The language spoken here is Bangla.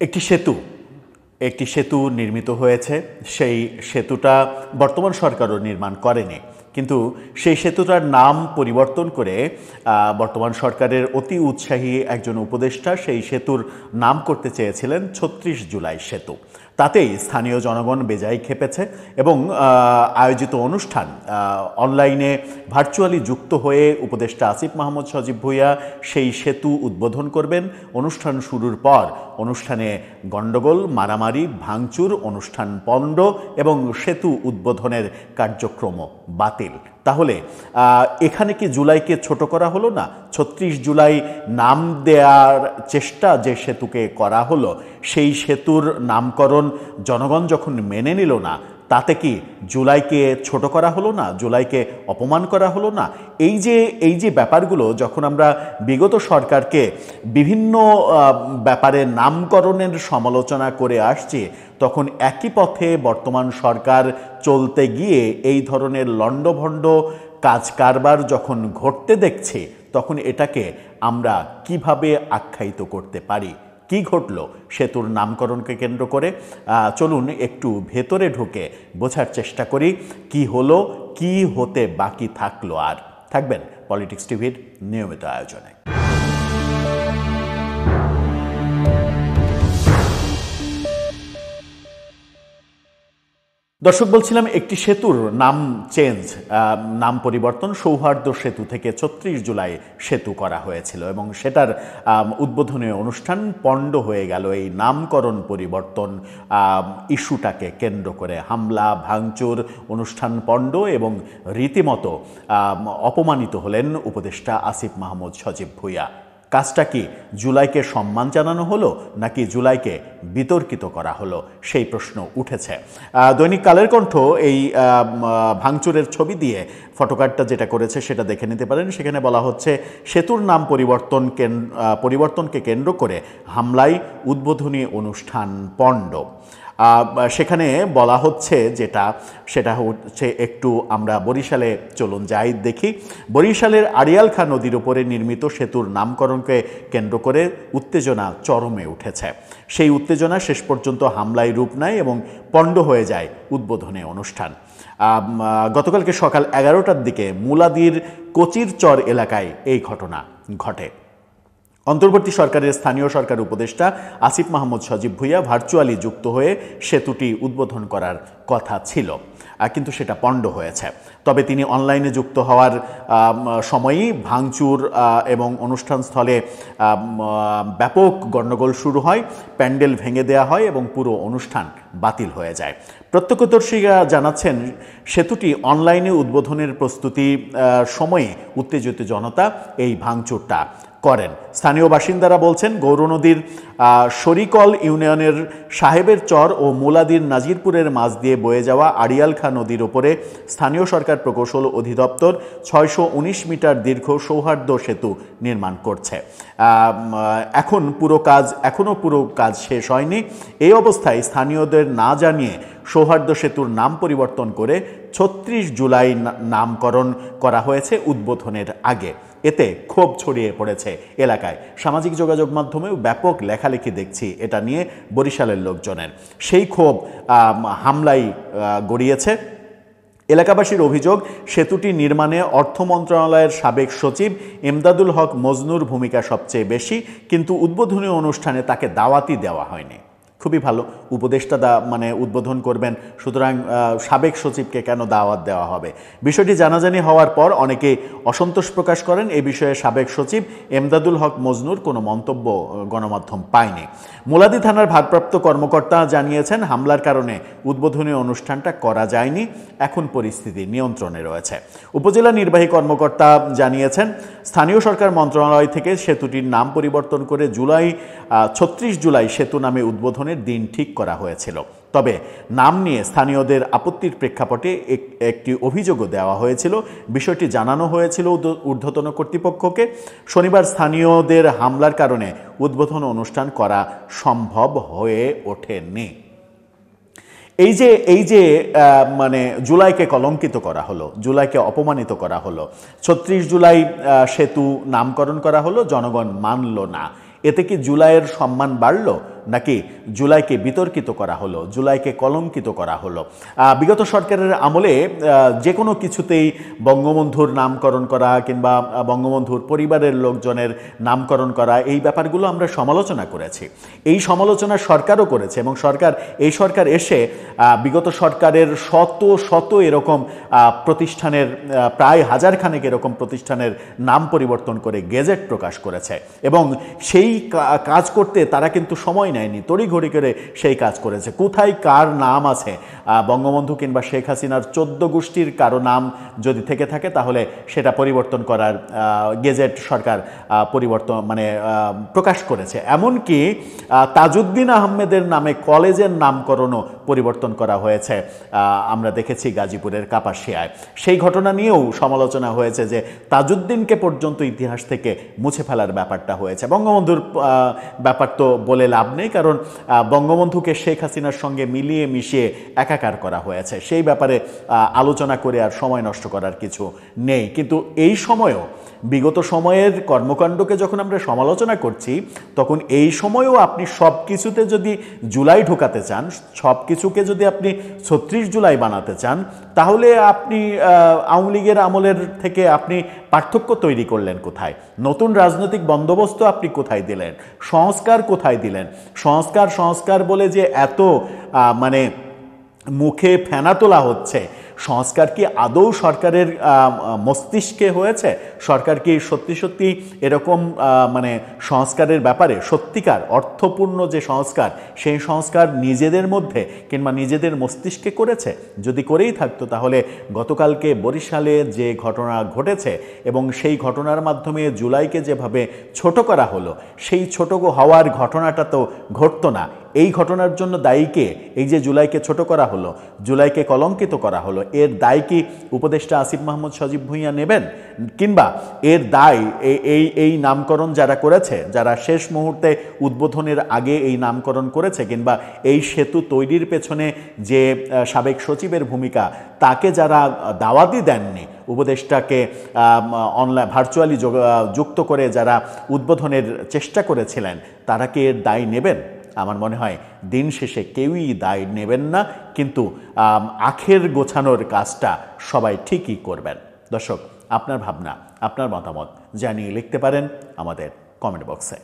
একটি সেতু নির্মিত হয়েছে। সেই সেতুটা বর্তমান সরকারও নির্মাণ করেনি, কিন্তু সেই সেতুটার নাম পরিবর্তন করে বর্তমান সরকারের অতি উৎসাহী একজন উপদেষ্টা সেই সেতুর নাম করতে চেয়েছিলেন ৩৬ জুলাই সেতু। তাতেই স্থানীয় জনগণ বেজায় খেপেছে এবং আয়োজিত অনুষ্ঠান অনলাইনে ভার্চুয়ালি যুক্ত হয়ে উপদেষ্টা আসিফ মাহমুদ সজীব ভুঁইয়া সেই সেতু উদ্বোধন করবেন। অনুষ্ঠান শুরুর পর অনুষ্ঠানে গণ্ডগোল, মারামারি, ভাঙচুর, অনুষ্ঠান পণ্ড এবং সেতু উদ্বোধনের কার্যক্রম বাতিল। তাহলে এখানে কি জুলাইকে ছোট করা হলো না? ৩৬ জুলাই নাম দেওয়ার চেষ্টা যে সেতুকে করা হলো, সেই সেতুর নামকরণ জনগণ যখন মেনে নিল না, তাতে কি জুলাইকে ছোট করা হলো না? জুলাইকে অপমান করা হলো না? এই যে ব্যাপারগুলো যখন আমরা বিগত সরকারকে বিভিন্ন ব্যাপারে নামকরণের সমালোচনা করে আসছি, তখন একই পথে বর্তমান সরকার চলতে গিয়ে এই ধরনের লণ্ডভণ্ড কাজ কারবার যখন ঘটতে দেখছি, তখন এটাকে আমরা কিভাবে আখ্যায়িত করতে পারি? কি ঘটল সেতুর নামকরণকে কেন্দ্র করে? চলুন একটু ভেতরে ঢুকে বোঝার চেষ্টা করি কি হলো, কি হতে বাকি থাকলো। আর থাকবেন পলিটিক্স টিভির নিয়মিত আয়োজনে। দর্শক, বলছিলাম একটি সেতুর নাম নাম পরিবর্তন সৌহার্দ্য সেতু থেকে ৩৬ জুলাই সেতু করা হয়েছিল এবং সেটার উদ্বোধনী অনুষ্ঠান পণ্ড হয়ে গেল এই নামকরণ পরিবর্তন ইস্যুটাকে কেন্দ্র করে। হামলা, ভাঙচুর, অনুষ্ঠান পণ্ড এবং রীতিমতো অপমানিত হলেন উপদেষ্টা আসিফ মাহমুদ সজীব ভুঁইয়া। কাজটা কি জুলাইকে সম্মান জানানো হলো নাকি জুলাইকে বিতর্কিত করা হলো, সেই প্রশ্ন উঠেছে। দৈনিক কালের কণ্ঠ এই ভাঙচুরের ছবি দিয়ে ফটোকার্ডটা যেটা করেছে সেটা দেখে নিতে পারেন। সেখানে বলা হচ্ছে, সেতুর নাম পরিবর্তনকে কেন্দ্র করে হামলায় উদ্বোধনী অনুষ্ঠান পণ্ড। সেখানে বলা হচ্ছে সেটা হচ্ছে, একটু আমরা বরিশালে চলুন যাই দেখি। বরিশালের আড়িয়াল খাঁ নদীর উপরে নির্মিত সেতুর নামকরণকে কেন্দ্র করে উত্তেজনা চরমে উঠেছে। সেই উত্তেজনা শেষ পর্যন্ত হামলায় রূপ নেয় এবং পণ্ড হয়ে যায় উদ্বোধনী অনুষ্ঠান। গতকালকে সকাল 11টার দিকে মুলাদির কচির চর এলাকায় এই ঘটনা ঘটে। অন্তর্বর্তী সরকারের স্থানীয় সরকার উপদেষ্টা আসিফ মাহমুদ সজীব ভুঁইয়া ভার্চুয়ালি যুক্ত হয়ে সেতুটি উদ্বোধন করার কথা ছিল, কিন্তু সেটা পণ্ড হয়েছে। তবে তিনি অনলাইনে যুক্ত হওয়ার সময়ই ভাঙচুর এবং অনুষ্ঠানস্থলে ব্যাপক গণ্ডগোল শুরু হয়, প্যান্ডেল ভেঙে দেওয়া হয় এবং পুরো অনুষ্ঠান বাতিল হয়ে যায়। প্রত্যক্ষদর্শীরা জানাচ্ছেন, সেতুটি অনলাইনে উদ্বোধনের প্রস্তুতি সময়ে উত্তেজিত জনতা এই ভাঙচুরটা করেন। স্থানীয় বাসিন্দারা বলছেন, গৌরনদীর শরিকল ইউনিয়নের সাহেবের চর ও মুলাদির নাজিরপুরের মাঝ দিয়ে বয়ে যাওয়া আড়িয়াল খাঁ নদীর ওপরে স্থানীয় সরকার প্রকৌশল অধিদপ্তর ৬১৯ মিটার দীর্ঘ সৌহার্দ্য সেতু নির্মাণ করছে। এখনও পুরো কাজ শেষ হয়নি। এই অবস্থায় স্থানীয়দের না জানিয়ে সৌহার্দ্য সেতুর নাম পরিবর্তন করে ৩৬ জুলাই নামকরণ করা হয়েছে উদ্বোধনের আগে। এতে ক্ষোভ ছড়িয়ে পড়েছে এলাকায়। সামাজিক যোগাযোগ মাধ্যমেও ব্যাপক লেখালেখি দেখছি এটা নিয়ে বরিশালের লোকজনের। সেই ক্ষোভ হামলায় গড়িয়েছে। এলাকাবাসীর অভিযোগ, সেতুটি নির্মাণে অর্থ মন্ত্রণালয়ের সাবেক সচিব এমদাদুল হক মজনুর ভূমিকা সবচেয়ে বেশি, কিন্তু উদ্বোধনী অনুষ্ঠানে তাকে দাওয়াতই দেওয়া হয়নি। খুবই ভালো, উপদেষ্টা উদ্বোধন করবেন, সুতরাং সাবেক সচিবকে কেন দাওয়াত দেওয়া হবে? বিষয়টি জানাজানি হওয়ার পর অনেকে অসন্তোষ প্রকাশ করেন। এ বিষয়ে সাবেক সচিব এমদাদুল হক মজনুর কোনো মন্তব্য গণমাধ্যম পায়নি। মুলাদি থানার ভারপ্রাপ্ত কর্মকর্তা জানিয়েছেন, হামলার কারণে উদ্বোধনী অনুষ্ঠানটা করা যায়নি, এখন পরিস্থিতি নিয়ন্ত্রণে রয়েছে। উপজেলা নির্বাহী কর্মকর্তা জানিয়েছেন, স্থানীয় সরকার মন্ত্রণালয় থেকে সেতুটির নাম পরিবর্তন করে ৩৬ জুলাই সেতু নামে উদ্বোধনের দিন ঠিক করা হয়েছিল। তবে নাম নিয়ে স্থানীয়দের আপত্তির প্রেক্ষাপটে একটি অভিযোগও দেওয়া হয়েছিল। বিষয়টি জানানো হয়েছিল ঊর্ধ্বতন কর্তৃপক্ষকে। শনিবার স্থানীয়দের হামলার কারণে উদ্বোধন অনুষ্ঠান করা সম্ভব হয়ে ওঠেনি। এই যে জুলাইকে কলঙ্কিত করা হলো, জুলাইকে অপমানিত করা হলো, ৩৬ জুলাই সেতু নামকরণ করা হলো, জনগণ মানল না। এতে কি জুলাইয়ের সম্মান বাড়ল নাকি জুলাইকে বিতর্কিত করা হলো, জুলাইকে কলঙ্কিত করা হলো? বিগত সরকারের আমলে যে কোনো কিছুতেই বঙ্গবন্ধুর নামকরণ করা কিংবা বঙ্গবন্ধুর পরিবারের লোকজনের নামকরণ করা, এই ব্যাপারগুলো আমরা সমালোচনা করেছি। এই সমালোচনা সরকারও করেছে এবং এই সরকার এসে বিগত সরকারের শত শত এরকম প্রতিষ্ঠানের, প্রায় হাজারখানেক এরকম প্রতিষ্ঠানের নাম পরিবর্তন করে গেজেট প্রকাশ করেছে এবং সেই কাজ করতে তারা কিন্তু সময় নেয়নি, তড়িঘড়ি করে সেই কাজ করেছে। কোথায় কার নাম আছে? বঙ্গবন্ধু কিংবা শেখ হাসিনার 14 গোষ্ঠীর কারো নাম যদি থেকে থাকে তাহলে সেটা পরিবর্তন করার গেজেট সরকার প্রকাশ করেছে। এমনকি তাজউদ্দিন আহমেদের নামে কলেজের নামকরণও পরিবর্তন করা হয়েছে, আমরা দেখেছি গাজীপুরের কাপাসিয়ায়। সেই ঘটনা নিয়েও সমালোচনা হয়েছে যে তাজউদ্দিনকে পর্যন্ত ইতিহাস থেকে মুছে ফেলার ব্যাপারটা হয়েছে। বঙ্গবন্ধুর ব্যাপার তো বলে লাভ নেই, কারণ বঙ্গবন্ধুকে শেখ হাসিনার সঙ্গে মিলিয়ে মিশিয়ে একাকার করা হয়েছে। সেই ব্যাপারে আলোচনা করে আর সময় নষ্ট করার কিছু নেই। কিন্তু এই সময়ও, বিগত সময়ের কর্মকাণ্ডকে যখন আমরা সমালোচনা করছি, তখন এই সময়েও আপনি সব কিছুতে যদি জুলাই ঢোকাতে চান, সব কিছুকে যদি আপনি 36 জুলাই বানাতে চান, তাহলে আপনি আওয়ামী লীগের আমলের থেকে আপনি পার্থক্য তৈরি করলেন কোথায়? নতুন রাজনৈতিক বন্দোবস্ত আপনি কোথায় দিলেন? সংস্কার কোথায় দিলেন? সংস্কার বলে যে এত মুখে ফেনা তোলা হচ্ছে, সংস্কার কি আদৌ সরকারের মস্তিষ্কে হয়েছে? সরকার কি সত্যি সত্যি এরকম সংস্কারের ব্যাপারে সত্যিকার অর্থপূর্ণ যে সংস্কার, সেই সংস্কার নিজেদের মধ্যে কিংবা নিজেদের মস্তিষ্কে করেছে? যদি করেই থাকতো তাহলে গতকালকে বরিশালে যে ঘটনা ঘটেছে এবং সেই ঘটনার মাধ্যমে জুলাইকে যেভাবে ছোট করা হলো, সেই ছোট হওয়ার ঘটনাটা তো ঘটতো না। এই ঘটনার জন্য দায়ী কে? এই যে জুলাইকে ছোট করা হলো, জুলাইকে কলঙ্কিত করা হলো, এর দায় কি উপদেষ্টা আসিফ মাহমুদ সজীব ভুঁইয়া নেবেন? কিংবা এর দায় এই নামকরণ যারা করেছে, যারা শেষ মুহূর্তে উদ্বোধনের আগে এই নামকরণ করেছে, কিংবা এই সেতু তৈরির পেছনে যে সাবেক সচিবের ভূমিকা, তাকে যারা দাওয়াতই দেননি, উপদেষ্টাকে অনলাইন ভার্চুয়ালি যুক্ত করে যারা উদ্বোধনের চেষ্টা করেছিলেন, তারা কি এর দায় নেবেন? আমার মনে হয় দিন শেষে কেউই দায় নেবেন না, কিন্তু আখের গোছানোর কাজটা সবাই ঠিকই করবেন। দর্শক, আপনার ভাবনা, আপনার মতামত জানিয়ে লিখতে পারেন আমাদের কমেন্ট বক্সে।